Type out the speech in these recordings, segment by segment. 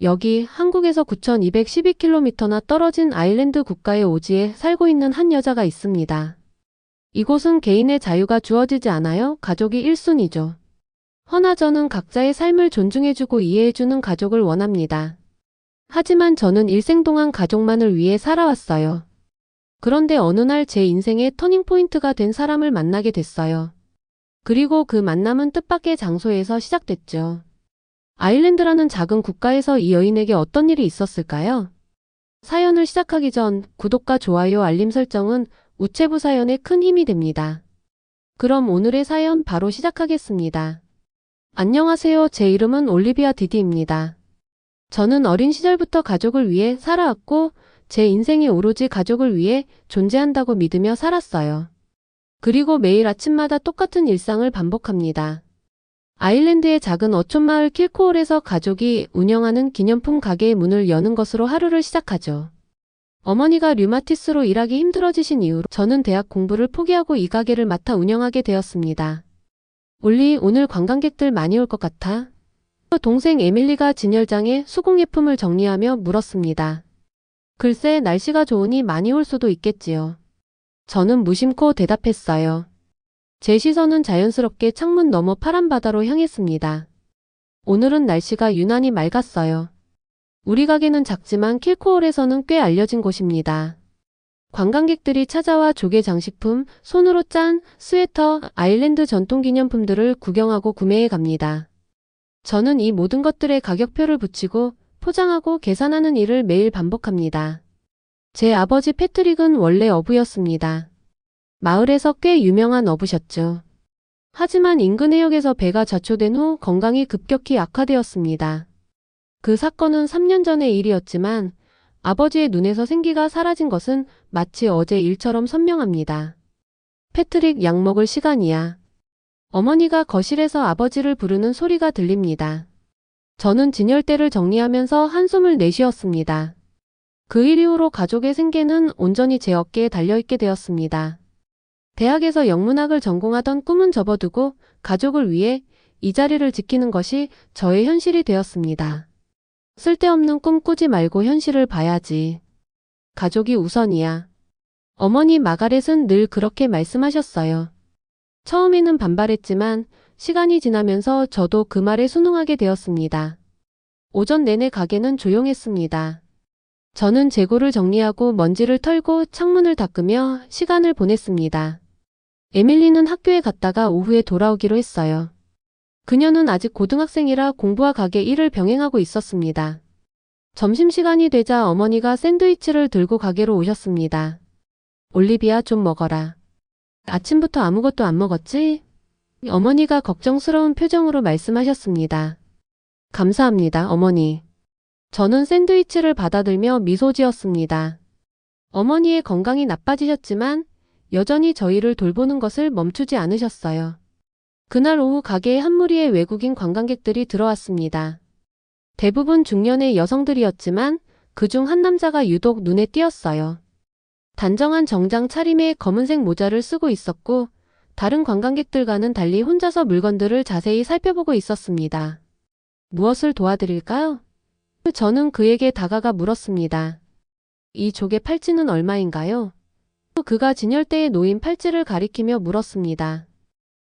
여기 한국에서 9,212km나 떨어진 아일랜드 국가의 오지에 살고 있는 한 여자가 있습니다. 이곳은 개인의 자유가 주어지지 않아요. 가족이 1순위죠. 허나 저는 각자의 삶을 존중해주고 이해해주는 가족을 원합니다. 하지만 저는 일생 동안 가족만을 위해 살아왔어요. 그런데 어느 날 제 인생의 터닝포인트가 된 사람을 만나게 됐어요. 그리고 그 만남은 뜻밖의 장소에서 시작됐죠. 아일랜드라는 작은 국가에서 이 여인에게 어떤 일이 있었을까요? 사연을 시작하기 전 구독과 좋아요, 알림 설정은 우체부 사연에 큰 힘이 됩니다. 그럼 오늘의 사연 바로 시작하겠습니다. 안녕하세요. 제 이름은 올리비아 디디입니다. 저는 어린 시절부터 가족을 위해 살아왔고 제 인생이 오로지 가족을 위해 존재한다고 믿으며 살았어요. 그리고 매일 아침마다 똑같은 일상을 반복합니다. 아일랜드의 작은 어촌마을 킬코홀에서 가족이 운영하는 기념품 가게의 문을 여는 것으로 하루를 시작하죠. 어머니가 류마티스로 일하기 힘들어지신 이후로 저는 대학 공부를 포기하고 이 가게를 맡아 운영하게 되었습니다. 올리, 오늘 관광객들 많이 올 것 같아? 동생 에밀리가 진열장에 수공예품을 정리하며 물었습니다. 글쎄, 날씨가 좋으니 많이 올 수도 있겠지요. 저는 무심코 대답했어요. 제 시선은 자연스럽게 창문 너머 파란 바다로 향했습니다. 오늘은 날씨가 유난히 맑았어요. 우리 가게는 작지만 킬코홀에서는 꽤 알려진 곳입니다. 관광객들이 찾아와 조개 장식품, 손으로 짠 스웨터, 아일랜드 전통 기념품들을 구경하고 구매해 갑니다. 저는 이 모든 것들의 가격표를 붙이고 포장하고 계산하는 일을 매일 반복합니다. 제 아버지 패트릭은 원래 어부였습니다. 마을에서 꽤 유명한 어부셨죠. 하지만 인근 해역에서 배가 좌초된 후 건강이 급격히 악화되었습니다. 그 사건은 3년 전의 일이었지만 아버지의 눈에서 생기가 사라진 것은 마치 어제 일처럼 선명합니다. 패트릭, 약 먹을 시간이야. 어머니가 거실에서 아버지를 부르는 소리가 들립니다. 저는 진열대를 정리하면서 한숨을 내쉬었습니다. 그 일 이후로 가족의 생계는 온전히 제 어깨에 달려있게 되었습니다. 대학에서 영문학을 전공하던 꿈은 접어두고 가족을 위해 이 자리를 지키는 것이 저의 현실이 되었습니다. 쓸데없는 꿈 꾸지 말고 현실을 봐야지. 가족이 우선이야. 어머니 마가렛은 늘 그렇게 말씀하셨어요. 처음에는 반발했지만 시간이 지나면서 저도 그 말에 순응하게 되었습니다. 오전 내내 가게는 조용했습니다. 저는 재고를 정리하고 먼지를 털고 창문을 닦으며 시간을 보냈습니다. 에밀리는 학교에 갔다가 오후에 돌아오기로 했어요. 그녀는 아직 고등학생이라 공부와 가게 일을 병행하고 있었습니다. 점심시간이 되자 어머니가 샌드위치를 들고 가게로 오셨습니다. 올리비아, 좀 먹어라. 아침부터 아무것도 안 먹었지? 어머니가 걱정스러운 표정으로 말씀하셨습니다. 감사합니다, 어머니. 저는 샌드위치를 받아들며 미소 지었습니다. 어머니의 건강이 나빠지셨지만 여전히 저희를 돌보는 것을 멈추지 않으셨어요. 그날 오후 가게에 한 무리의 외국인 관광객들이 들어왔습니다. 대부분 중년의 여성들이었지만 그중 한 남자가 유독 눈에 띄었어요. 단정한 정장 차림에 검은색 모자를 쓰고 있었고 다른 관광객들과는 달리 혼자서 물건들을 자세히 살펴보고 있었습니다. 무엇을 도와드릴까요? 저는 그에게 다가가 물었습니다. 이 조개 팔찌는 얼마인가요? 그가 진열대에 놓인 팔찌를 가리키며 물었습니다.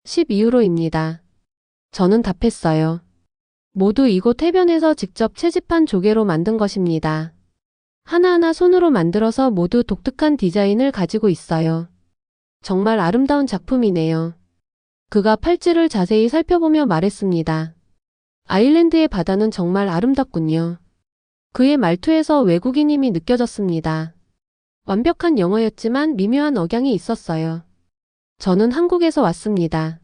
12유로입니다. 저는 답했어요. 모두 이곳 해변에서 직접 채집한 조개로 만든 것입니다. 하나하나 손으로 만들어서 모두 독특한 디자인을 가지고 있어요. 정말 아름다운 작품이네요. 그가 팔찌를 자세히 살펴보며 말했습니다. 아일랜드의 바다는 정말 아름답군요. 그의 말투에서 외국인임이 느껴졌습니다. 완벽한 영어였지만 미묘한 억양이 있었어요. 저는 한국에서 왔습니다.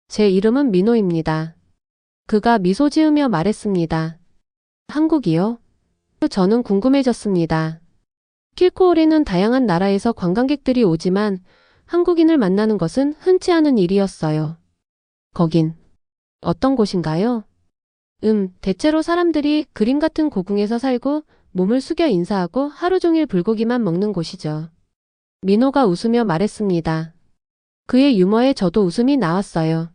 제 이름은 민호입니다. 그가 미소 지으며 말했습니다. 한국이요? 저는 궁금해졌습니다. 킬코홀에는 다양한 나라에서 관광객들이 오지만 한국인을 만나는 것은 흔치 않은 일이었어요. 거긴 어떤 곳인가요? 대체로 사람들이 그림 같은 고궁에서 살고 몸을 숙여 인사하고 하루 종일 불고기만 먹는 곳이죠. 민호가 웃으며 말했습니다. 그의 유머에 저도 웃음이 나왔어요.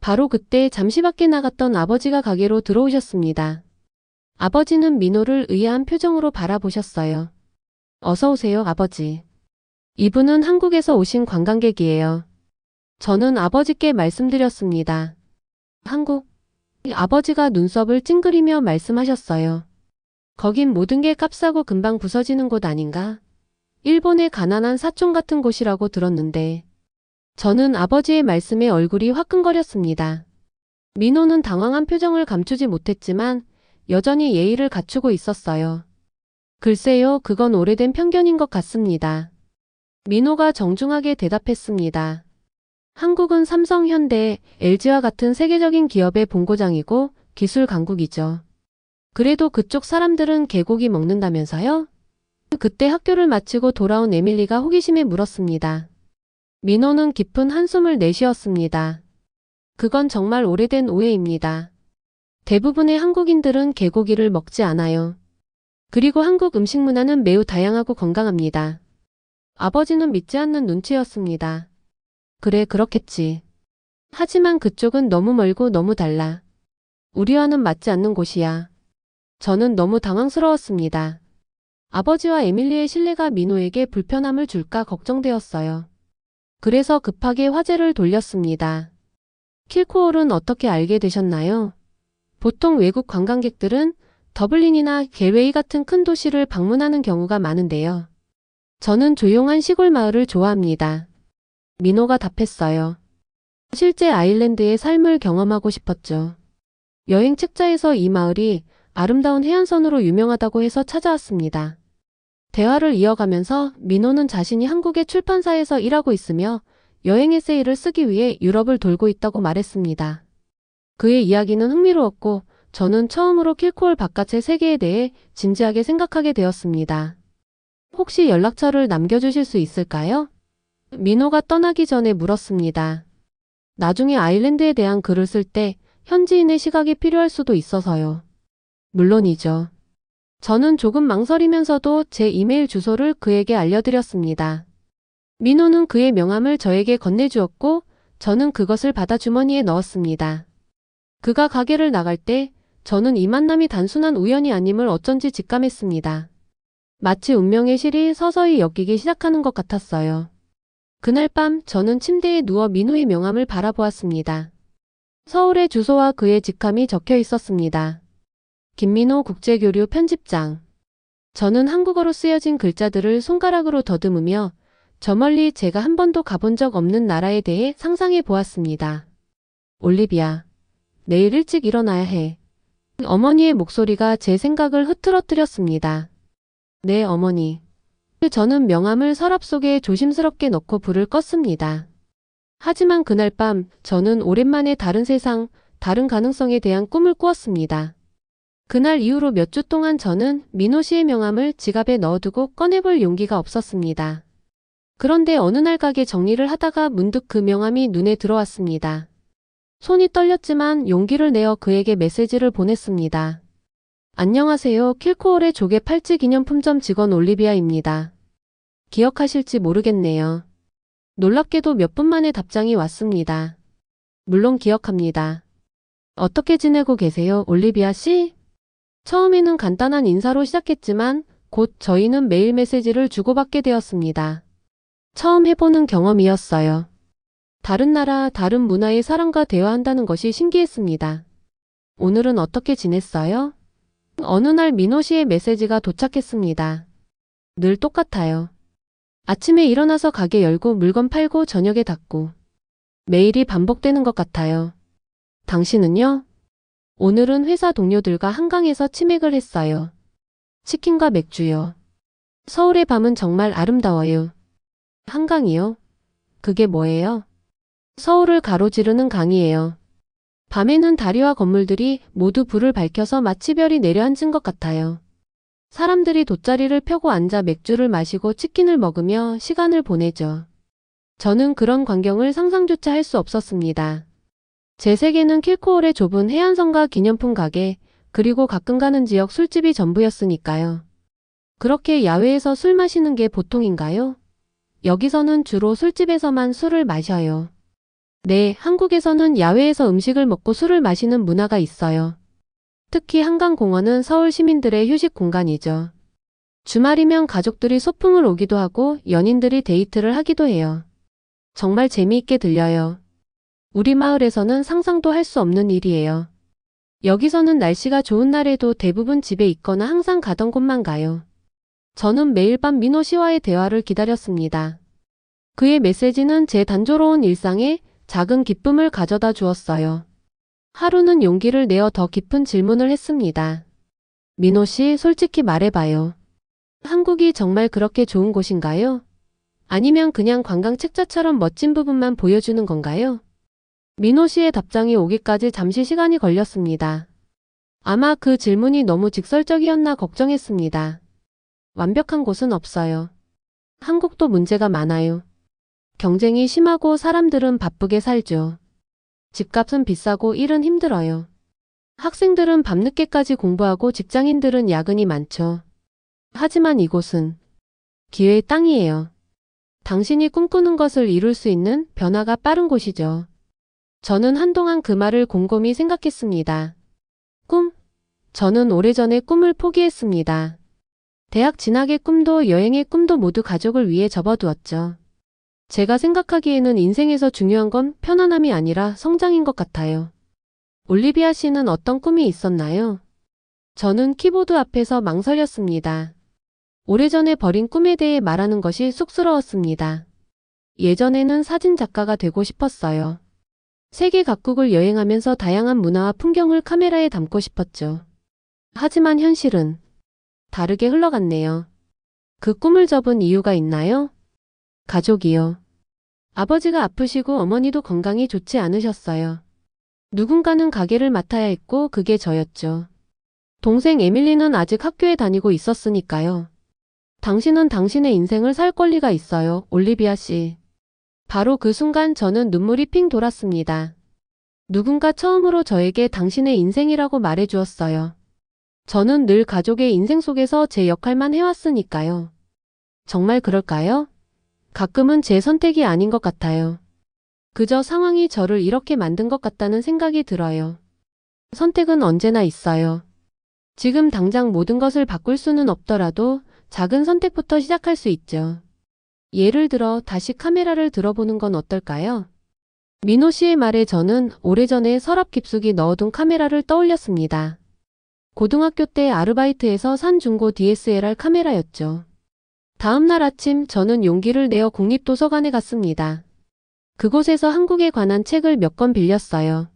바로 그때 잠시 밖에 나갔던 아버지가 가게로 들어오셨습니다. 아버지는 민호를 의아한 표정으로 바라보셨어요. 어서 오세요, 아버지. 이분은 한국에서 오신 관광객이에요. 저는 아버지께 말씀드렸습니다. 한국? 아버지가 눈썹을 찡그리며 말씀하셨어요. 거긴 모든 게 값싸고 금방 부서지는 곳 아닌가? 일본의 가난한 사촌 같은 곳이라고 들었는데. 저는 아버지의 말씀에 얼굴이 화끈거렸습니다. 민호는 당황한 표정을 감추지 못했지만 여전히 예의를 갖추고 있었어요. 글쎄요, 그건 오래된 편견인 것 같습니다. 민호가 정중하게 대답했습니다. 한국은 삼성, 현대, LG와 같은 세계적인 기업의 본고장이고 기술 강국이죠. 그래도 그쪽 사람들은 개고기 먹는다면서요? 그때 학교를 마치고 돌아온 에밀리가 호기심에 물었습니다. 민호는 깊은 한숨을 내쉬었습니다. 그건 정말 오래된 오해입니다. 대부분의 한국인들은 개고기를 먹지 않아요. 그리고 한국 음식 문화는 매우 다양하고 건강합니다. 아버지는 믿지 않는 눈치였습니다. 그래, 그렇겠지. 하지만 그쪽은 너무 멀고 너무 달라. 우리와는 맞지 않는 곳이야. 저는 너무 당황스러웠습니다. 아버지와 에밀리의 신뢰가 민호에게 불편함을 줄까 걱정되었어요. 그래서 급하게 화제를 돌렸습니다. 킬코홀은 어떻게 알게 되셨나요? 보통 외국 관광객들은 더블린이나 갤웨이 같은 큰 도시를 방문하는 경우가 많은데요. 저는 조용한 시골 마을을 좋아합니다. 민호가 답했어요. 실제 아일랜드의 삶을 경험하고 싶었죠. 여행 책자에서 이 마을이 아름다운 해안선으로 유명하다고 해서 찾아왔습니다. 대화를 이어가면서 민호는 자신이 한국의 출판사에서 일하고 있으며 여행 에세이를 쓰기 위해 유럽을 돌고 있다고 말했습니다. 그의 이야기는 흥미로웠고 저는 처음으로 킬코홀 바깥의 세계에 대해 진지하게 생각하게 되었습니다. 혹시 연락처를 남겨주실 수 있을까요? 민호가 떠나기 전에 물었습니다. 나중에 아일랜드에 대한 글을 쓸 때 현지인의 시각이 필요할 수도 있어서요. 물론이죠. 저는 조금 망설이면서도 제 이메일 주소를 그에게 알려드렸습니다. 민호는 그의 명함을 저에게 건네주었고 저는 그것을 받아 주머니에 넣었습니다. 그가 가게를 나갈 때 저는 이 만남이 단순한 우연이 아님을 어쩐지 직감했습니다. 마치 운명의 실이 서서히 엮이기 시작하는 것 같았어요. 그날 밤 저는 침대에 누워 민호의 명함을 바라보았습니다. 서울의 주소와 그의 직함이 적혀 있었습니다. 김민호 국제교류 편집장. 저는 한국어로 쓰여진 글자들을 손가락으로 더듬으며 저 멀리 제가 한 번도 가본 적 없는 나라에 대해 상상해 보았습니다. 올리비아, 내일 일찍 일어나야 해. 어머니의 목소리가 제 생각을 흐트러뜨렸습니다. 네, 어머니. 저는 명함을 서랍 속에 조심스럽게 넣고 불을 껐습니다. 하지만 그날 밤 저는 오랜만에 다른 세상, 다른 가능성에 대한 꿈을 꾸었습니다. 그날 이후로 몇 주 동안 저는 민호 씨의 명함을 지갑에 넣어두고 꺼내볼 용기가 없었습니다. 그런데 어느 날 가게 정리를 하다가 문득 그 명함이 눈에 들어왔습니다. 손이 떨렸지만 용기를 내어 그에게 메시지를 보냈습니다. 안녕하세요. 킬코홀의 조개 팔찌 기념품점 직원 올리비아입니다. 기억하실지 모르겠네요. 놀랍게도 몇 분 만에 답장이 왔습니다. 물론 기억합니다. 어떻게 지내고 계세요, 올리비아 씨? 처음에는 간단한 인사로 시작했지만 곧 저희는 메일 메시지를 주고받게 되었습니다. 처음 해보는 경험이었어요. 다른 나라, 다른 문화의 사람과 대화한다는 것이 신기했습니다. 오늘은 어떻게 지냈어요? 어느 날 민호 씨의 메시지가 도착했습니다. 늘 똑같아요. 아침에 일어나서 가게 열고 물건 팔고 저녁에 닫고. 매일이 반복되는 것 같아요. 당신은요? 오늘은 회사 동료들과 한강에서 치맥을 했어요. 치킨과 맥주요. 서울의 밤은 정말 아름다워요. 한강이요? 그게 뭐예요? 서울을 가로지르는 강이에요. 밤에는 다리와 건물들이 모두 불을 밝혀서 마치 별이 내려앉은 것 같아요. 사람들이 돗자리를 펴고 앉아 맥주를 마시고 치킨을 먹으며 시간을 보내죠. 저는 그런 광경을 상상조차 할 수 없었습니다. 제 세계는 킬코홀의 좁은 해안선과 기념품 가게, 그리고 가끔 가는 지역 술집이 전부였으니까요. 그렇게 야외에서 술 마시는 게 보통인가요? 여기서는 주로 술집에서만 술을 마셔요. 네, 한국에서는 야외에서 음식을 먹고 술을 마시는 문화가 있어요. 특히 한강공원은 서울 시민들의 휴식 공간이죠. 주말이면 가족들이 소풍을 오기도 하고 연인들이 데이트를 하기도 해요. 정말 재미있게 들려요. 우리 마을에서는 상상도 할 수 없는 일이에요. 여기서는 날씨가 좋은 날에도 대부분 집에 있거나 항상 가던 곳만 가요. 저는 매일 밤 민호 씨와의 대화를 기다렸습니다. 그의 메시지는 제 단조로운 일상에 작은 기쁨을 가져다 주었어요. 하루는 용기를 내어 더 깊은 질문을 했습니다. 민호 씨, 솔직히 말해봐요. 한국이 정말 그렇게 좋은 곳인가요? 아니면 그냥 관광 책자처럼 멋진 부분만 보여주는 건가요? 민호 씨의 답장이 오기까지 잠시 시간이 걸렸습니다. 아마 그 질문이 너무 직설적이었나 걱정했습니다. 완벽한 곳은 없어요. 한국도 문제가 많아요. 경쟁이 심하고 사람들은 바쁘게 살죠. 집값은 비싸고 일은 힘들어요. 학생들은 밤늦게까지 공부하고 직장인들은 야근이 많죠. 하지만 이곳은 기회의 땅이에요. 당신이 꿈꾸는 것을 이룰 수 있는 변화가 빠른 곳이죠. 저는 한동안 그 말을 곰곰이 생각했습니다. 꿈? 저는 오래전에 꿈을 포기했습니다. 대학 진학의 꿈도 여행의 꿈도 모두 가족을 위해 접어두었죠. 제가 생각하기에는 인생에서 중요한 건 편안함이 아니라 성장인 것 같아요. 올리비아 씨는 어떤 꿈이 있었나요? 저는 키보드 앞에서 망설였습니다. 오래전에 버린 꿈에 대해 말하는 것이 쑥스러웠습니다. 예전에는 사진 작가가 되고 싶었어요. 세계 각국을 여행하면서 다양한 문화와 풍경을 카메라에 담고 싶었죠. 하지만 현실은 다르게 흘러갔네요. 그 꿈을 접은 이유가 있나요? 가족이요. 아버지가 아프시고 어머니도 건강이 좋지 않으셨어요. 누군가는 가게를 맡아야 했고 그게 저였죠. 동생 에밀리는 아직 학교에 다니고 있었으니까요. 당신은 당신의 인생을 살 권리가 있어요, 올리비아 씨. 바로 그 순간 저는 눈물이 핑 돌았습니다. 누군가 처음으로 저에게 당신의 인생이라고 말해주었어요. 저는 늘 가족의 인생 속에서 제 역할만 해왔으니까요. 정말 그럴까요? 가끔은 제 선택이 아닌 것 같아요. 그저 상황이 저를 이렇게 만든 것 같다는 생각이 들어요. 선택은 언제나 있어요. 지금 당장 모든 것을 바꿀 수는 없더라도 작은 선택부터 시작할 수 있죠. 예를 들어 다시 카메라를 들어보는 건 어떨까요? 민호 씨의 말에 저는 오래전에 서랍 깊숙이 넣어둔 카메라를 떠올렸습니다. 고등학교 때 아르바이트에서 산 중고 DSLR 카메라였죠. 다음 날 아침 저는 용기를 내어 국립도서관에 갔습니다. 그곳에서 한국에 관한 책을 몇 권 빌렸어요.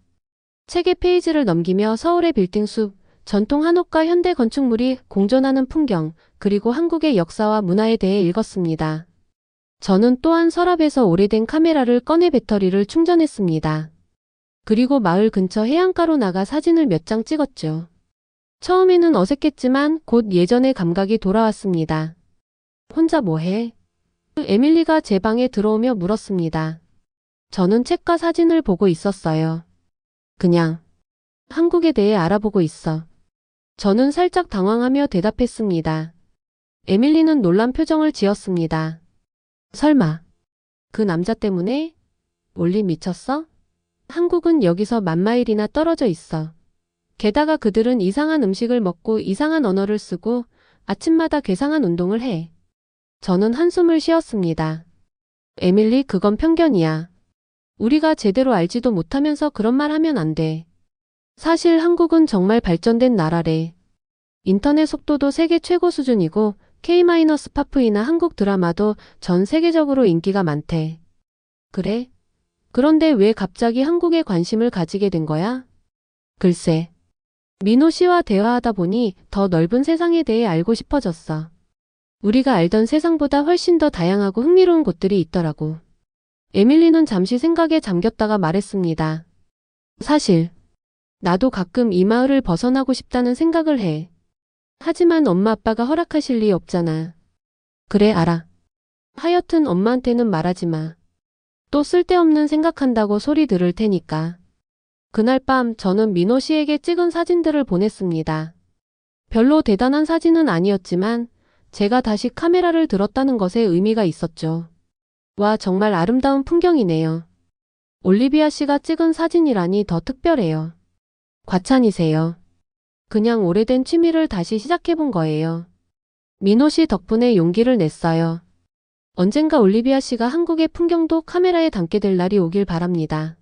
책의 페이지를 넘기며 서울의 빌딩 숲, 전통 한옥과 현대 건축물이 공존하는 풍경, 그리고 한국의 역사와 문화에 대해 읽었습니다. 저는 또한 서랍에서 오래된 카메라를 꺼내 배터리를 충전했습니다. 그리고 마을 근처 해안가로 나가 사진을 몇 장 찍었죠. 처음에는 어색했지만 곧 예전의 감각이 돌아왔습니다. 혼자 뭐해? 에밀리가 제 방에 들어오며 물었습니다. 저는 책과 사진을 보고 있었어요. 그냥 한국에 대해 알아보고 있어. 저는 살짝 당황하며 대답했습니다. 에밀리는 놀란 표정을 지었습니다. 설마 그 남자 때문에? 올리 미쳤어? 한국은 여기서 10,000마일이나 떨어져 있어. 게다가 그들은 이상한 음식을 먹고 이상한 언어를 쓰고 아침마다 괴상한 운동을 해. 저는 한숨을 쉬었습니다. 에밀리, 그건 편견이야. 우리가 제대로 알지도 못하면서 그런 말 하면 안 돼. 사실 한국은 정말 발전된 나라래. 인터넷 속도도 세계 최고 수준이고 K-팝이나 한국 드라마도 전 세계적으로 인기가 많대. 그래? 그런데 왜 갑자기 한국에 관심을 가지게 된 거야? 글쎄. 민호 씨와 대화하다 보니 더 넓은 세상에 대해 알고 싶어졌어. 우리가 알던 세상보다 훨씬 더 다양하고 흥미로운 곳들이 있더라고. 에밀리는 잠시 생각에 잠겼다가 말했습니다. 사실 나도 가끔 이 마을을 벗어나고 싶다는 생각을 해. 하지만 엄마 아빠가 허락하실 리 없잖아. 그래, 알아. 하여튼 엄마한테는 말하지 마. 또 쓸데없는 생각한다고 소리 들을 테니까. 그날 밤 저는 민호 씨에게 찍은 사진들을 보냈습니다. 별로 대단한 사진은 아니었지만 제가 다시 카메라를 들었다는 것에 의미가 있었죠. 와, 정말 아름다운 풍경이네요. 올리비아 씨가 찍은 사진이라니 더 특별해요. 과찬이세요. 그냥 오래된 취미를 다시 시작해본 거예요. 민호 씨 덕분에 용기를 냈어요. 언젠가 올리비아 씨가 한국의 풍경도 카메라에 담게 될 날이 오길 바랍니다.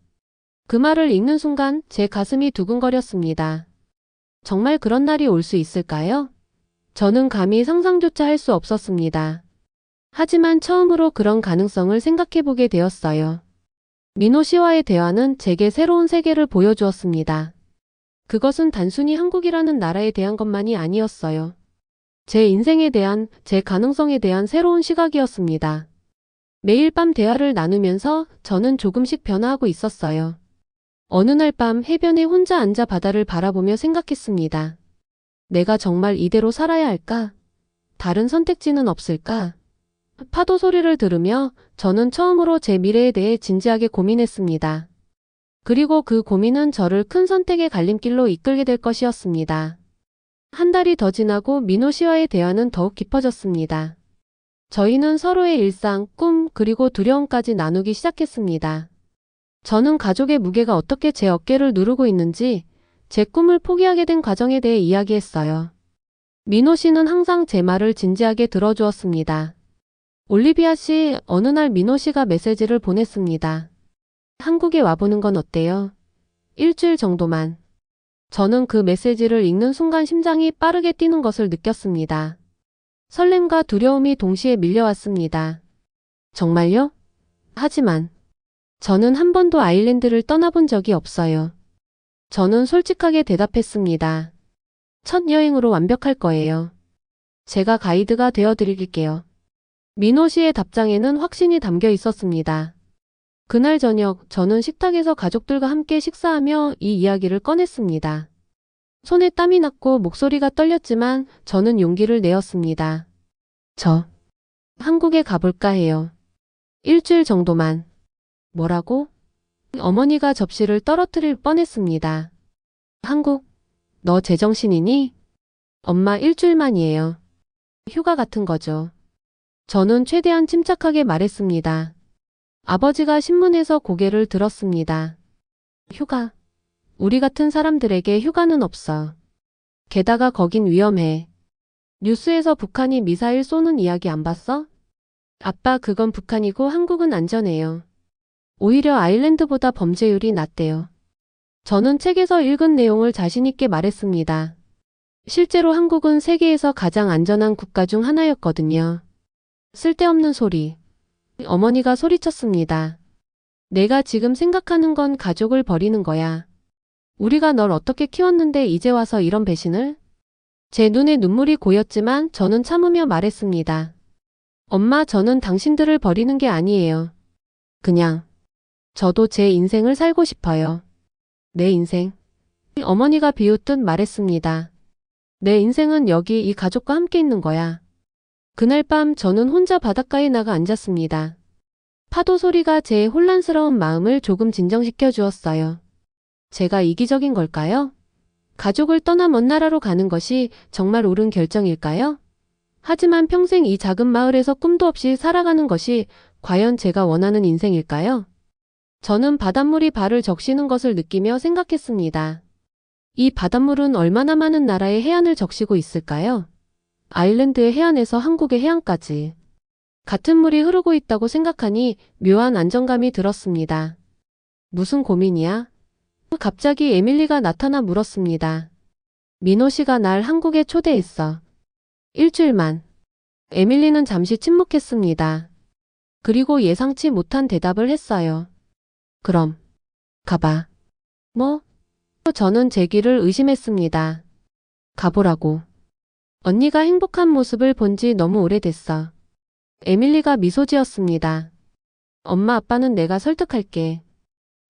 그 말을 읽는 순간 제 가슴이 두근거렸습니다. 정말 그런 날이 올 수 있을까요? 저는 감히 상상조차 할 수 없었습니다. 하지만 처음으로 그런 가능성을 생각해보게 되었어요. 민호 씨와의 대화는 제게 새로운 세계를 보여주었습니다. 그것은 단순히 한국이라는 나라에 대한 것만이 아니었어요. 제 인생에 대한, 제 가능성에 대한 새로운 시각이었습니다. 매일 밤 대화를 나누면서 저는 조금씩 변화하고 있었어요. 어느 날 밤 해변에 혼자 앉아 바다를 바라보며 생각했습니다. 내가 정말 이대로 살아야 할까? 다른 선택지는 없을까? 파도 소리를 들으며 저는 처음으로 제 미래에 대해 진지하게 고민했습니다. 그리고 그 고민은 저를 큰 선택의 갈림길로 이끌게 될 것이었습니다. 한 달이 더 지나고 민호 씨와의 대화는 더욱 깊어졌습니다. 저희는 서로의 일상, 꿈, 그리고 두려움까지 나누기 시작했습니다. 저는 가족의 무게가 어떻게 제 어깨를 누르고 있는지, 제 꿈을 포기하게 된 과정에 대해 이야기했어요. 민호 씨는 항상 제 말을 진지하게 들어주었습니다. 올리비아 씨, 어느 날 민호 씨가 메시지를 보냈습니다. 한국에 와보는 건 어때요? 일주일 정도만. 저는 그 메시지를 읽는 순간 심장이 빠르게 뛰는 것을 느꼈습니다. 설렘과 두려움이 동시에 밀려왔습니다. 정말요? 하지만 저는 한 번도 아일랜드를 떠나본 적이 없어요. 저는 솔직하게 대답했습니다. 첫 여행으로 완벽할 거예요. 제가 가이드가 되어드릴게요. 민호 씨의 답장에는 확신이 담겨 있었습니다. 그날 저녁 저는 식탁에서 가족들과 함께 식사하며 이 이야기를 꺼냈습니다. 손에 땀이 났고 목소리가 떨렸지만 저는 용기를 내었습니다. 저 한국에 가볼까 해요. 일주일 정도만. 뭐라고? 어머니가 접시를 떨어뜨릴 뻔했습니다. 한국? 너 제정신이니? 엄마 일주일만이에요. 휴가 같은 거죠. 저는 최대한 침착하게 말했습니다. 아버지가 신문에서 고개를 들었습니다. 휴가. 우리 같은 사람들에게 휴가는 없어. 게다가 거긴 위험해. 뉴스에서 북한이 미사일 쏘는 이야기 안 봤어? 아빠, 그건 북한이고 한국은 안전해요. 오히려 아일랜드보다 범죄율이 낮대요. 저는 책에서 읽은 내용을 자신있게 말했습니다. 실제로 한국은 세계에서 가장 안전한 국가 중 하나였거든요. 쓸데없는 소리. 어머니가 소리쳤습니다. 내가 지금 생각하는 건 가족을 버리는 거야. 우리가 널 어떻게 키웠는데 이제 와서 이런 배신을? 제 눈에 눈물이 고였지만 저는 참으며 말했습니다. 엄마, 저는 당신들을 버리는 게 아니에요. 그냥 저도 제 인생을 살고 싶어요. 내 인생. 어머니가 비웃듯 말했습니다. 내 인생은 여기 이 가족과 함께 있는 거야. 그날 밤 저는 혼자 바닷가에 나가 앉았습니다. 파도 소리가 제 혼란스러운 마음을 조금 진정시켜 주었어요. 제가 이기적인 걸까요? 가족을 떠나 먼 나라로 가는 것이 정말 옳은 결정일까요? 하지만 평생 이 작은 마을에서 꿈도 없이 살아가는 것이 과연 제가 원하는 인생일까요? 저는 바닷물이 발을 적시는 것을 느끼며 생각했습니다. 이 바닷물은 얼마나 많은 나라의 해안을 적시고 있을까요? 아일랜드의 해안에서 한국의 해안까지. 같은 물이 흐르고 있다고 생각하니 묘한 안정감이 들었습니다. 무슨 고민이야? 갑자기 에밀리가 나타나 물었습니다. 민호 씨가 날 한국에 초대했어. 일주일만. 에밀리는 잠시 침묵했습니다. 그리고 예상치 못한 대답을 했어요. 그럼 가봐. 뭐? 저는 제 귀를 의심했습니다. 가보라고. 언니가 행복한 모습을 본 지 너무 오래됐어. 에밀리가 미소 지었습니다. 엄마, 아빠는 내가 설득할게.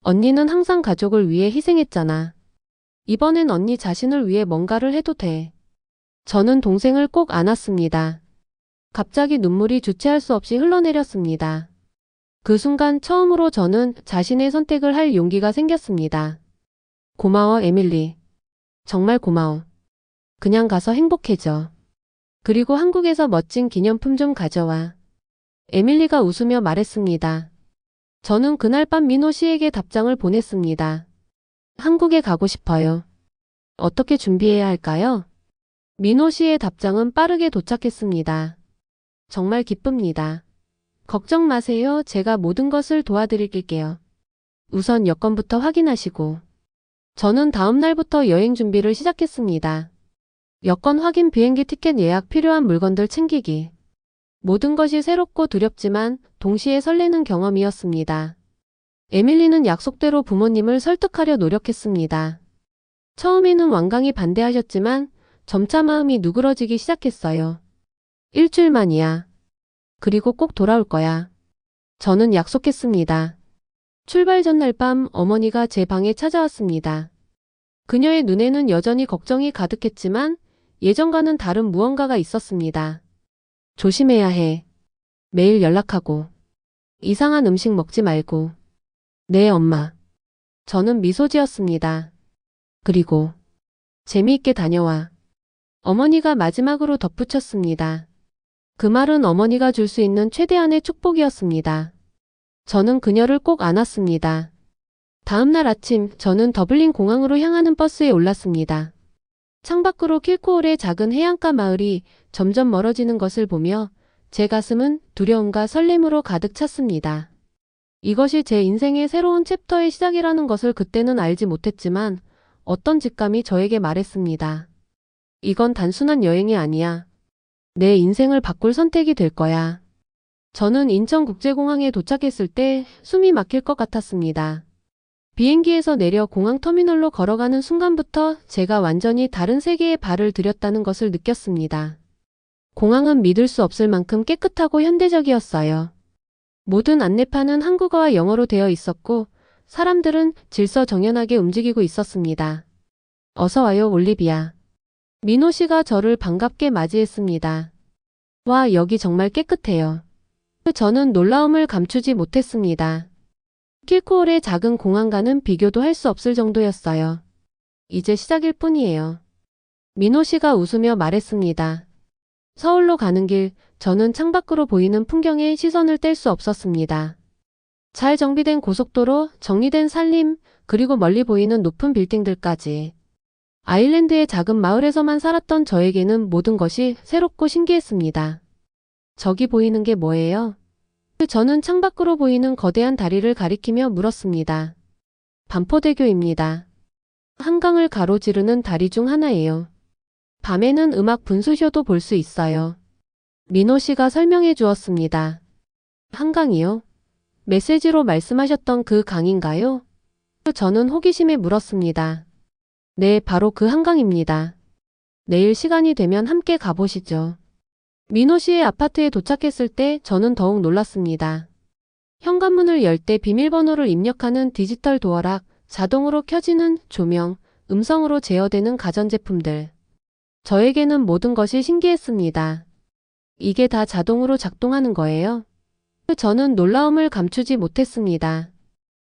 언니는 항상 가족을 위해 희생했잖아. 이번엔 언니 자신을 위해 뭔가를 해도 돼. 저는 동생을 꼭 안았습니다. 갑자기 눈물이 주체할 수 없이 흘러내렸습니다. 그 순간 처음으로 저는 자신의 선택을 할 용기가 생겼습니다. 고마워, 에밀리. 정말 고마워. 그냥 가서 행복해져. 그리고 한국에서 멋진 기념품 좀 가져와. 에밀리가 웃으며 말했습니다. 저는 그날 밤 민호 씨에게 답장을 보냈습니다. 한국에 가고 싶어요. 어떻게 준비해야 할까요? 민호 씨의 답장은 빠르게 도착했습니다. 정말 기쁩니다. 걱정 마세요. 제가 모든 것을 도와드릴게요. 우선 여권부터 확인하시고. 저는 다음 날부터 여행 준비를 시작했습니다. 여권 확인, 비행기 티켓 예약, 필요한 물건들 챙기기. 모든 것이 새롭고 두렵지만 동시에 설레는 경험이었습니다. 에밀리는 약속대로 부모님을 설득하려 노력했습니다. 처음에는 완강히 반대하셨지만 점차 마음이 누그러지기 시작했어요. 일주일만이야. 그리고 꼭 돌아올 거야. 저는 약속했습니다. 출발 전날 밤 어머니가 제 방에 찾아왔습니다. 그녀의 눈에는 여전히 걱정이 가득했지만 예전과는 다른 무언가가 있었습니다. 조심해야 해. 매일 연락하고. 이상한 음식 먹지 말고. 네, 엄마. 저는 미소 지었습니다. 그리고 재미있게 다녀와. 어머니가 마지막으로 덧붙였습니다. 그 말은 어머니가 줄 수 있는 최대한의 축복이었습니다. 저는 그녀를 꼭 안았습니다. 다음 날 아침 저는 더블린 공항으로 향하는 버스에 올랐습니다. 창밖으로 킬코올의 작은 해안가 마을이 점점 멀어지는 것을 보며 제 가슴은 두려움과 설렘으로 가득 찼습니다. 이것이 제 인생의 새로운 챕터의 시작이라는 것을 그때는 알지 못했지만 어떤 직감이 저에게 말했습니다. 이건 단순한 여행이 아니야. 내 인생을 바꿀 선택이 될 거야. 저는 인천국제공항에 도착했을 때 숨이 막힐 것 같았습니다. 비행기에서 내려 공항 터미널로 걸어가는 순간부터 제가 완전히 다른 세계에 발을 들였다는 것을 느꼈습니다. 공항은 믿을 수 없을 만큼 깨끗하고 현대적이었어요. 모든 안내판은 한국어와 영어로 되어 있었고 사람들은 질서정연하게 움직이고 있었습니다. 어서 와요, 올리비아. 민호 씨가 저를 반갑게 맞이했습니다. 와, 여기 정말 깨끗해요. 저는 놀라움을 감추지 못했습니다. 킬코올의 작은 공항과는 비교도 할 수 없을 정도였어요. 이제 시작일 뿐이에요. 민호 씨가 웃으며 말했습니다. 서울로 가는 길, 저는 창밖으로 보이는 풍경에 시선을 뗄 수 없었습니다. 잘 정비된 고속도로, 정리된 산림, 그리고 멀리 보이는 높은 빌딩들까지. 아일랜드의 작은 마을에서만 살았던 저에게는 모든 것이 새롭고 신기했습니다. 저기 보이는 게 뭐예요? 저는 창밖으로 보이는 거대한 다리를 가리키며 물었습니다. 반포대교입니다. 한강을 가로지르는 다리 중 하나예요. 밤에는 음악 분수쇼도 볼 수 있어요. 민호 씨가 설명해 주었습니다. 한강이요? 메시지로 말씀하셨던 그 강인가요? 저는 호기심에 물었습니다. 네, 바로 그 한강입니다. 내일 시간이 되면 함께 가보시죠. 민호 씨의 아파트에 도착했을 때 저는 더욱 놀랐습니다. 현관문을 열 때 비밀번호를 입력하는 디지털 도어락, 자동으로 켜지는 조명, 음성으로 제어되는 가전제품들. 저에게는 모든 것이 신기했습니다. 이게 다 자동으로 작동하는 거예요? 저는 놀라움을 감추지 못했습니다.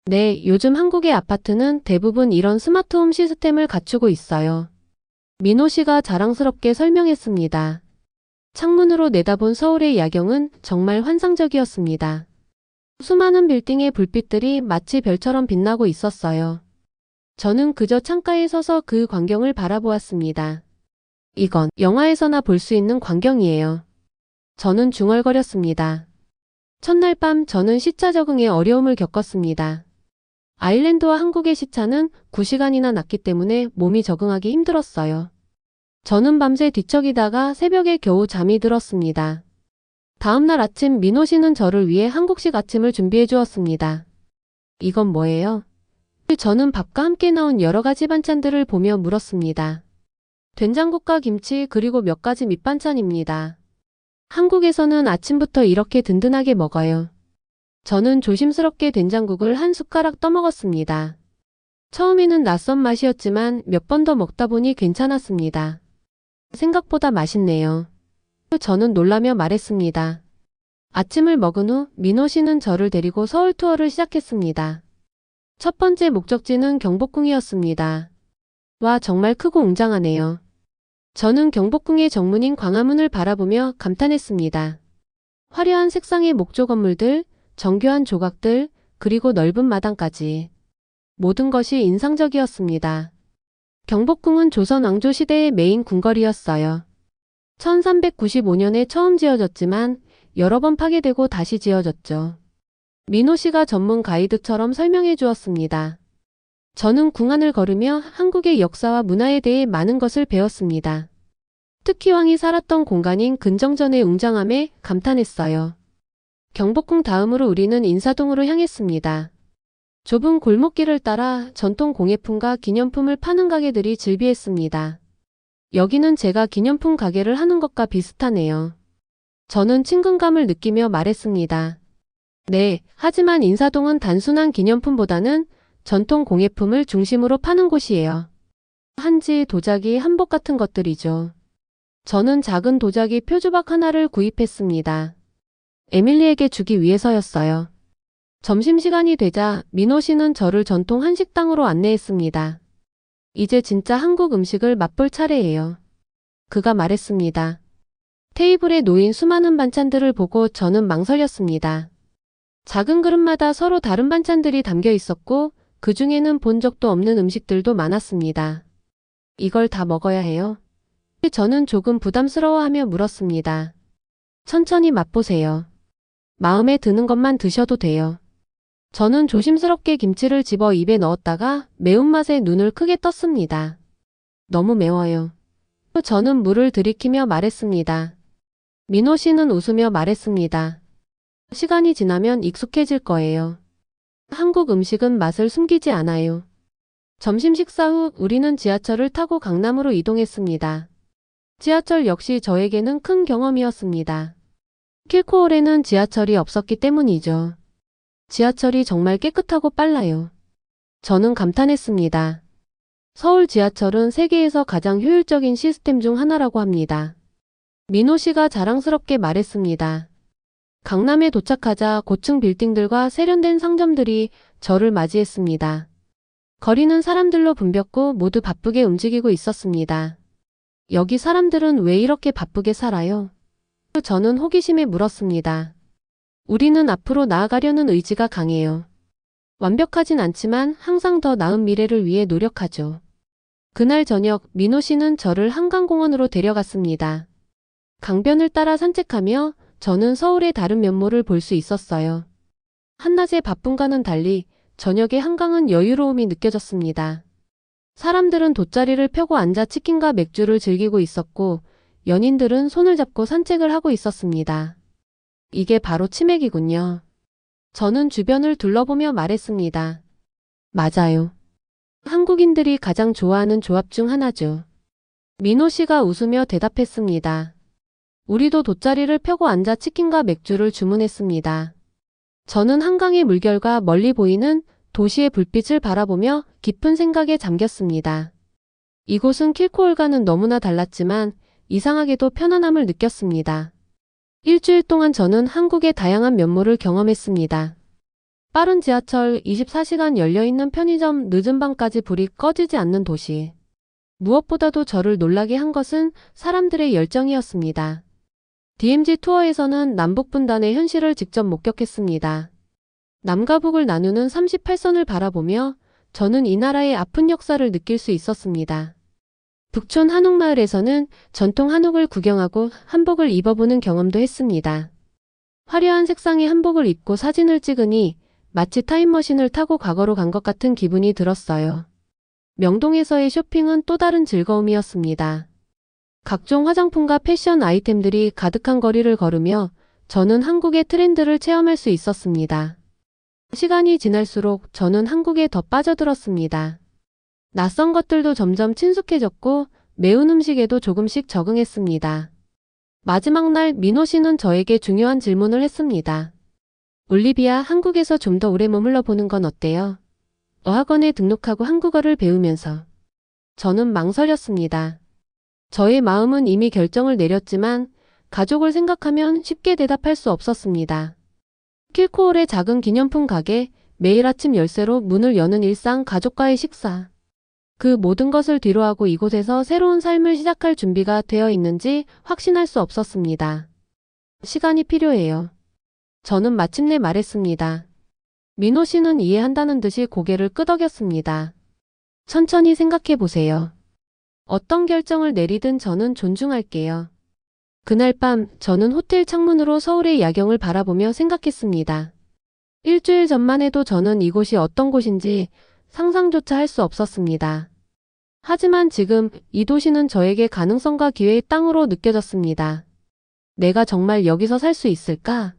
네, 요즘 한국의 아파트는 대부분 이런 스마트홈 시스템을 갖추고 있어요. 민호 씨가 자랑스럽게 설명했습니다. 창문으로 내다본 서울의 야경은 정말 환상적이었습니다. 수많은 빌딩의 불빛들이 마치 별처럼 빛나고 있었어요. 저는 그저 창가에 서서 그 광경을 바라보았습니다. 이건 영화에서나 볼 수 있는 광경이에요. 저는 중얼거렸습니다. 첫날 밤 저는 시차 적응에 어려움을 겪었습니다. 아일랜드와 한국의 시차는 9시간이나 났기 때문에 몸이 적응하기 힘들었어요. 저는 밤새 뒤척이다가 새벽에 겨우 잠이 들었습니다. 다음 날 아침 민호 씨는 저를 위해 한국식 아침을 준비해 주었습니다. 이건 뭐예요? 저는 밥과 함께 나온 여러 가지 반찬들을 보며 물었습니다. 된장국과 김치 그리고 몇 가지 밑반찬입니다. 한국에서는 아침부터 이렇게 든든하게 먹어요. 저는 조심스럽게 된장국을 한 숟가락 떠먹었습니다. 처음에는 낯선 맛이었지만 몇 번 더 먹다 보니 괜찮았습니다. 생각보다 맛있네요. 저는 놀라며 말했습니다. 아침을 먹은 후 민호 씨는 저를 데리고 서울 투어를 시작했습니다. 첫 번째 목적지는 경복궁이었습니다. 와, 정말 크고 웅장하네요. 저는 경복궁의 정문인 광화문을 바라보며 감탄했습니다. 화려한 색상의 목조 건물들, 정교한 조각들, 그리고 넓은 마당까지. 모든 것이 인상적이었습니다. 경복궁은 조선 왕조 시대의 메인 궁궐이었어요. 1395년에 처음 지어졌지만 여러 번 파괴되고 다시 지어졌죠. 민호 씨가 전문 가이드처럼 설명해 주었습니다. 저는 궁 안을 걸으며 한국의 역사와 문화에 대해 많은 것을 배웠습니다. 특히 왕이 살았던 공간인 근정전의 웅장함에 감탄했어요. 경복궁 다음으로 우리는 인사동으로 향했습니다. 좁은 골목길을 따라 전통 공예품과 기념품을 파는 가게들이 즐비했습니다. 여기는 제가 기념품 가게를 하는 것과 비슷하네요. 저는 친근감을 느끼며 말했습니다. 네, 하지만 인사동은 단순한 기념품보다는 전통 공예품을 중심으로 파는 곳이에요. 한지, 도자기, 한복 같은 것들이죠. 저는 작은 도자기 표주박 하나를 구입했습니다. 에밀리에게 주기 위해서였어요. 점심시간이 되자 민호 씨는 저를 전통 한식당으로 안내했습니다. 이제 진짜 한국 음식을 맛볼 차례예요. 그가 말했습니다. 테이블에 놓인 수많은 반찬들을 보고 저는 망설였습니다. 작은 그릇마다 서로 다른 반찬들이 담겨 있었고 그 중에는 본 적도 없는 음식들도 많았습니다. 이걸 다 먹어야 해요? 저는 조금 부담스러워하며 물었습니다. 천천히 맛보세요. 마음에 드는 것만 드셔도 돼요. 저는 조심스럽게 김치를 집어 입에 넣었다가 매운맛에 눈을 크게 떴습니다. 너무 매워요. 저는 물을 들이키며 말했습니다. 민호 씨는 웃으며 말했습니다. 시간이 지나면 익숙해질 거예요. 한국 음식은 맛을 숨기지 않아요. 점심 식사 후 우리는 지하철을 타고 강남으로 이동했습니다. 지하철 역시 저에게는 큰 경험이었습니다. 킬코홀에는 지하철이 없었기 때문이죠. 지하철이 정말 깨끗하고 빨라요. 저는 감탄했습니다. 서울 지하철은 세계에서 가장 효율적인 시스템 중 하나라고 합니다. 민호 씨가 자랑스럽게 말했습니다. 강남에 도착하자 고층 빌딩들과 세련된 상점들이 저를 맞이했습니다. 거리는 사람들로 붐볐고 모두 바쁘게 움직이고 있었습니다. 여기 사람들은 왜 이렇게 바쁘게 살아요? 저는 호기심에 물었습니다. 우리는 앞으로 나아가려는 의지가 강해요. 완벽하진 않지만 항상 더 나은 미래를 위해 노력하죠. 그날 저녁 민호 씨는 저를 한강공원으로 데려갔습니다. 강변을 따라 산책하며 저는 서울의 다른 면모를 볼 수 있었어요. 한낮의 바쁨과는 달리 저녁의 한강은 여유로움이 느껴졌습니다. 사람들은 돗자리를 펴고 앉아 치킨과 맥주를 즐기고 있었고 연인들은 손을 잡고 산책을 하고 있었습니다. 이게 바로 치맥이군요. 저는 주변을 둘러보며 말했습니다. 맞아요. 한국인들이 가장 좋아하는 조합 중 하나죠. 민호 씨가 웃으며 대답했습니다. 우리도 돗자리를 펴고 앉아 치킨과 맥주를 주문했습니다. 저는 한강의 물결과 멀리 보이는 도시의 불빛을 바라보며 깊은 생각에 잠겼습니다. 이곳은 킬코홀과는 너무나 달랐지만 이상하게도 편안함을 느꼈습니다. 일주일 동안 저는 한국의 다양한 면모를 경험했습니다. 빠른 지하철, 24시간 열려있는 편의점, 늦은 밤까지 불이 꺼지지 않는 도시. 무엇보다도 저를 놀라게 한 것은 사람들의 열정이었습니다. DMZ 투어에서는 남북분단의 현실을 직접 목격했습니다. 남과 북을 나누는 38선을 바라보며 저는 이 나라의 아픈 역사를 느낄 수 있었습니다. 북촌 한옥마을에서는 전통 한옥을 구경하고 한복을 입어보는 경험도 했습니다. 화려한 색상의 한복을 입고 사진을 찍으니 마치 타임머신을 타고 과거로 간 것 같은 기분이 들었어요. 명동에서의 쇼핑은 또 다른 즐거움이었습니다. 각종 화장품과 패션 아이템들이 가득한 거리를 걸으며 저는 한국의 트렌드를 체험할 수 있었습니다. 시간이 지날수록 저는 한국에 더 빠져들었습니다. 낯선 것들도 점점 친숙해졌고 매운 음식에도 조금씩 적응했습니다. 마지막 날 민호 씨는 저에게 중요한 질문을 했습니다. 올리비아, 한국에서 좀 더 오래 머물러 보는 건 어때요? 어학원에 등록하고 한국어를 배우면서. 저는 망설였습니다. 저의 마음은 이미 결정을 내렸지만 가족을 생각하면 쉽게 대답할 수 없었습니다. 킬코홀의 작은 기념품 가게, 매일 아침 열쇠로 문을 여는 일상, 가족과의 식사. 그 모든 것을 뒤로하고 이곳에서 새로운 삶을 시작할 준비가 되어 있는지 확신할 수 없었습니다. 시간이 필요해요. 저는 마침내 말했습니다. 민호 씨는 이해한다는 듯이 고개를 끄덕였습니다. 천천히 생각해 보세요. 어떤 결정을 내리든 저는 존중할게요. 그날 밤 저는 호텔 창문으로 서울의 야경을 바라보며 생각했습니다. 일주일 전만 해도 저는 이곳이 어떤 곳인지 상상조차 할 수 없었습니다. 하지만 지금 이 도시는 저에게 가능성과 기회의 땅으로 느껴졌습니다. 내가 정말 여기서 살 수 있을까?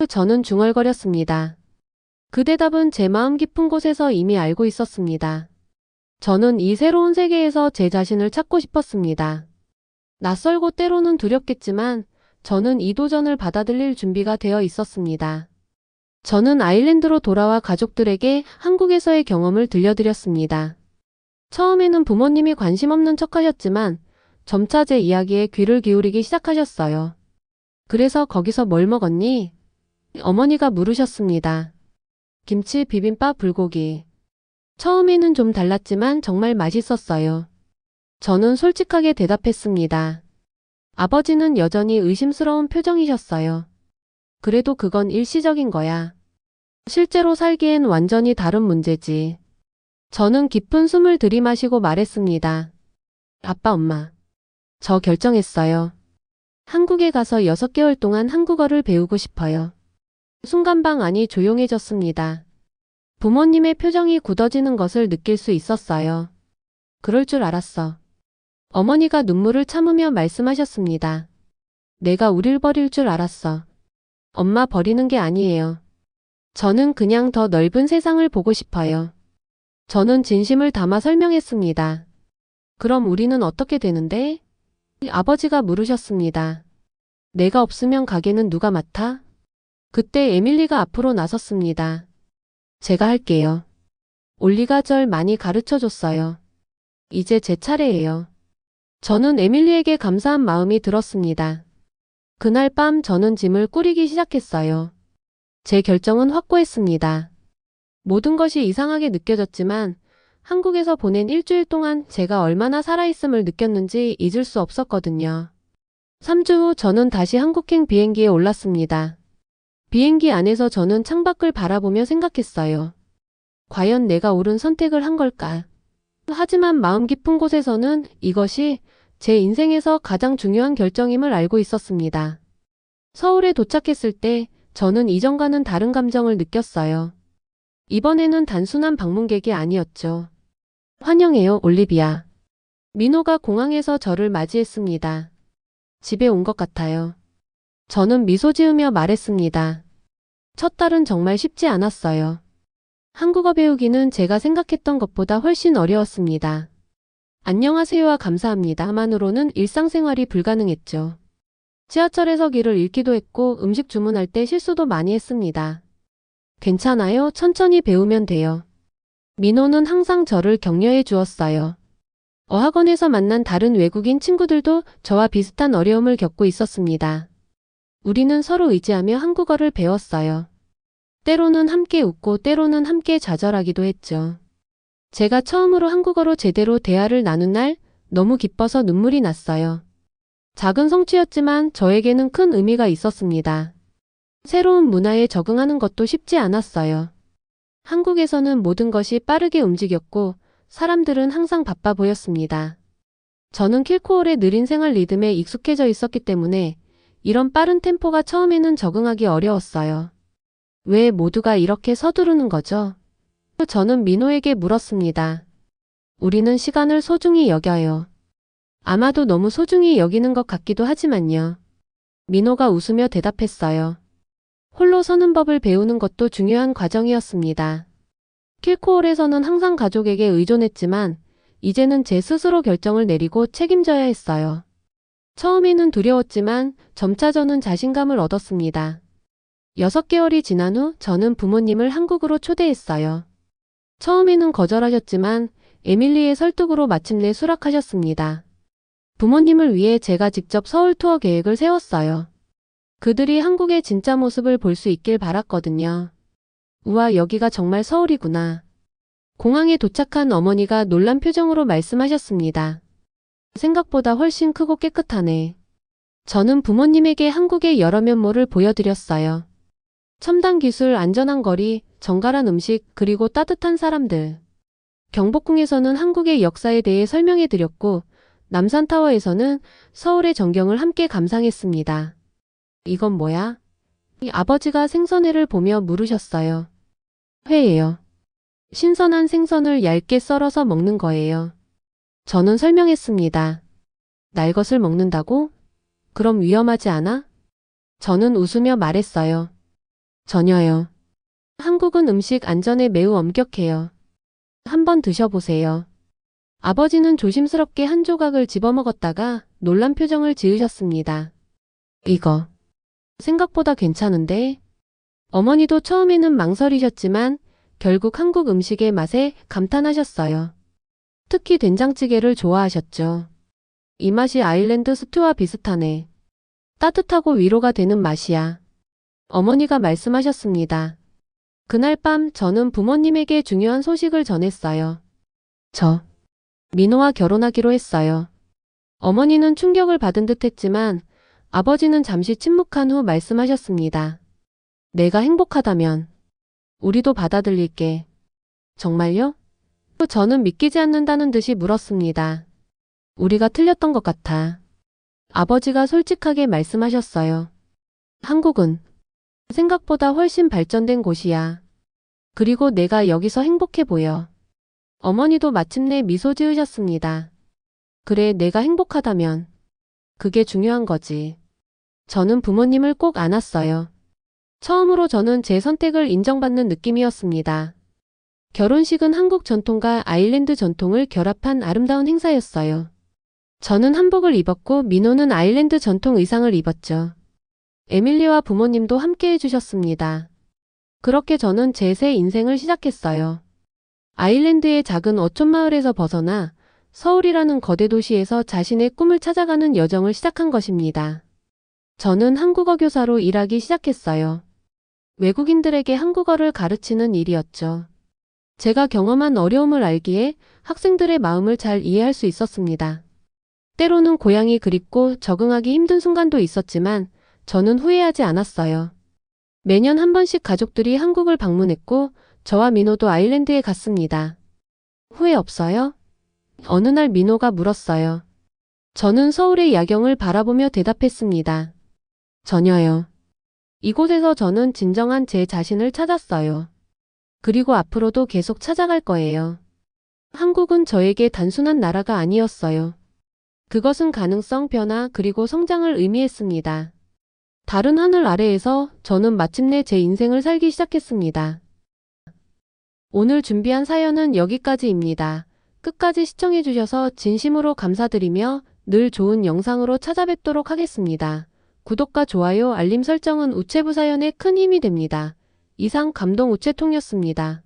저는 중얼거렸습니다. 그 대답은 제 마음 깊은 곳에서 이미 알고 있었습니다. 저는 이 새로운 세계에서 제 자신을 찾고 싶었습니다. 낯설고 때로는 두렵겠지만 저는 이 도전을 받아들일 준비가 되어 있었습니다. 저는 아일랜드로 돌아와 가족들에게 한국에서의 경험을 들려드렸습니다. 처음에는 부모님이 관심 없는 척 하셨지만 점차 제 이야기에 귀를 기울이기 시작하셨어요. 그래서 거기서 뭘 먹었니? 어머니가 물으셨습니다. 김치, 비빔밥, 불고기. 처음에는 좀 달랐지만 정말 맛있었어요. 저는 솔직하게 대답했습니다. 아버지는 여전히 의심스러운 표정이셨어요. 그래도 그건 일시적인 거야. 실제로 살기엔 완전히 다른 문제지. 저는 깊은 숨을 들이마시고 말했습니다. 아빠, 엄마. 저 결정했어요. 한국에 가서 6개월 동안 한국어를 배우고 싶어요. 순간 방 안이 조용해졌습니다. 부모님의 표정이 굳어지는 것을 느낄 수 있었어요. 그럴 줄 알았어. 어머니가 눈물을 참으며 말씀하셨습니다. 내가 우릴 버릴 줄 알았어. 엄마 버리는 게 아니에요. 저는 그냥 더 넓은 세상을 보고 싶어요. 저는 진심을 담아 설명했습니다. 그럼 우리는 어떻게 되는데? 아버지가 물으셨습니다. 내가 없으면 가게는 누가 맡아? 그때 에밀리가 앞으로 나섰습니다. 제가 할게요. 올리가 절 많이 가르쳐줬어요. 이제 제 차례예요. 저는 에밀리에게 감사한 마음이 들었습니다. 그날 밤 저는 짐을 꾸리기 시작했어요. 제 결정은 확고했습니다. 모든 것이 이상하게 느껴졌지만 한국에서 보낸 일주일 동안 제가 얼마나 살아있음을 느꼈는지 잊을 수 없었거든요. 3주 후 저는 다시 한국행 비행기에 올랐습니다. 비행기 안에서 저는 창밖을 바라보며 생각했어요. 과연 내가 옳은 선택을 한 걸까? 하지만 마음 깊은 곳에서는 이것이 제 인생에서 가장 중요한 결정임을 알고 있었습니다. 서울에 도착했을 때 저는 이전과는 다른 감정을 느꼈어요. 이번에는 단순한 방문객이 아니었죠. 환영해요, 올리비아. 민호가 공항에서 저를 맞이했습니다. 집에 온 것 같아요. 저는 미소 지으며 말했습니다. 첫 달은 정말 쉽지 않았어요. 한국어 배우기는 제가 생각했던 것보다 훨씬 어려웠습니다. 안녕하세요와 감사합니다만으로는 일상생활이 불가능했죠. 지하철에서 길을 잃기도 했고 음식 주문할 때 실수도 많이 했습니다. 괜찮아요. 천천히 배우면 돼요. 민호는 항상 저를 격려해 주었어요. 어학원에서 만난 다른 외국인 친구들도 저와 비슷한 어려움을 겪고 있었습니다. 우리는 서로 의지하며 한국어를 배웠어요. 때로는 함께 웃고 때로는 함께 좌절하기도 했죠. 제가 처음으로 한국어로 제대로 대화를 나눈 날 너무 기뻐서 눈물이 났어요. 작은 성취였지만 저에게는 큰 의미가 있었습니다. 새로운 문화에 적응하는 것도 쉽지 않았어요. 한국에서는 모든 것이 빠르게 움직였고 사람들은 항상 바빠 보였습니다. 저는 킬코올의 느린 생활 리듬에 익숙해져 있었기 때문에 이런 빠른 템포가 처음에는 적응하기 어려웠어요. 왜 모두가 이렇게 서두르는 거죠? 저는 민호에게 물었습니다. 우리는 시간을 소중히 여겨요. 아마도 너무 소중히 여기는 것 같기도 하지만요. 민호가 웃으며 대답했어요. 홀로 서는 법을 배우는 것도 중요한 과정이었습니다. 킬코올에서는 항상 가족에게 의존했지만 이제는 제 스스로 결정을 내리고 책임져야 했어요. 처음에는 두려웠지만 점차 저는 자신감을 얻었습니다. 6개월이 지난 후 저는 부모님을 한국으로 초대했어요. 처음에는 거절하셨지만 에밀리의 설득으로 마침내 수락하셨습니다. 부모님을 위해 제가 직접 서울 투어 계획을 세웠어요. 그들이 한국의 진짜 모습을 볼 수 있길 바랐거든요. 우와, 여기가 정말 서울이구나. 공항에 도착한 어머니가 놀란 표정으로 말씀하셨습니다. 생각보다 훨씬 크고 깨끗하네. 저는 부모님에게 한국의 여러 면모를 보여드렸어요. 첨단 기술, 안전한 거리, 정갈한 음식, 그리고 따뜻한 사람들. 경복궁에서는 한국의 역사에 대해 설명해드렸고 남산타워에서는 서울의 전경을 함께 감상했습니다. 이건 뭐야? 이 아버지가 생선회를 보며 물으셨어요. 회예요. 신선한 생선을 얇게 썰어서 먹는 거예요. 저는 설명했습니다. 날 것을 먹는다고? 그럼 위험하지 않아? 저는 웃으며 말했어요. 전혀요. 한국은 음식 안전에 매우 엄격해요. 한번 드셔보세요. 아버지는 조심스럽게 한 조각을 집어먹었다가 놀란 표정을 지으셨습니다. 이거 생각보다 괜찮은데? 어머니도 처음에는 망설이셨지만 결국 한국 음식의 맛에 감탄하셨어요. 특히 된장찌개를 좋아하셨죠. 이 맛이 아일랜드 스튜와 비슷하네. 따뜻하고 위로가 되는 맛이야. 어머니가 말씀하셨습니다. 그날 밤 저는 부모님에게 중요한 소식을 전했어요. 저 민호와 결혼하기로 했어요. 어머니는 충격을 받은 듯 했지만 아버지는 잠시 침묵한 후 말씀하셨습니다. 내가 행복하다면 우리도 받아들일게. 정말요? 저는 믿기지 않는다는 듯이 물었습니다. 우리가 틀렸던 것 같아. 아버지가 솔직하게 말씀하셨어요. 한국은 생각보다 훨씬 발전된 곳이야. 그리고 내가 여기서 행복해 보여. 어머니도 마침내 미소 지으셨습니다. 그래, 내가 행복하다면 그게 중요한 거지. 저는 부모님을 꼭 안았어요. 처음으로 저는 제 선택을 인정받는 느낌이었습니다. 결혼식은 한국 전통과 아일랜드 전통을 결합한 아름다운 행사였어요. 저는 한복을 입었고 민호는 아일랜드 전통 의상을 입었죠. 에밀리와 부모님도 함께 해주셨습니다. 그렇게 저는 제 새 인생을 시작했어요. 아일랜드의 작은 어촌 마을에서 벗어나 서울이라는 거대 도시에서 자신의 꿈을 찾아가는 여정을 시작한 것입니다. 저는 한국어 교사로 일하기 시작했어요. 외국인들에게 한국어를 가르치는 일이었죠. 제가 경험한 어려움을 알기에 학생들의 마음을 잘 이해할 수 있었습니다. 때로는 고향이 그립고 적응하기 힘든 순간도 있었지만 저는 후회하지 않았어요. 매년 한 번씩 가족들이 한국을 방문했고 저와 민호도 아일랜드에 갔습니다. 후회 없어요? 어느 날 민호가 물었어요. 저는 서울의 야경을 바라보며 대답했습니다. 전혀요. 이곳에서 저는 진정한 제 자신을 찾았어요. 그리고 앞으로도 계속 찾아갈 거예요. 한국은 저에게 단순한 나라가 아니었어요. 그것은 가능성, 변화, 그리고 성장을 의미했습니다. 다른 하늘 아래에서 저는 마침내 제 인생을 살기 시작했습니다. 오늘 준비한 사연은 여기까지입니다. 끝까지 시청해주셔서 진심으로 감사드리며 늘 좋은 영상으로 찾아뵙도록 하겠습니다. 구독과 좋아요, 알림 설정은 우체부 사연에 큰 힘이 됩니다. 이상 감동 우체통이었습니다.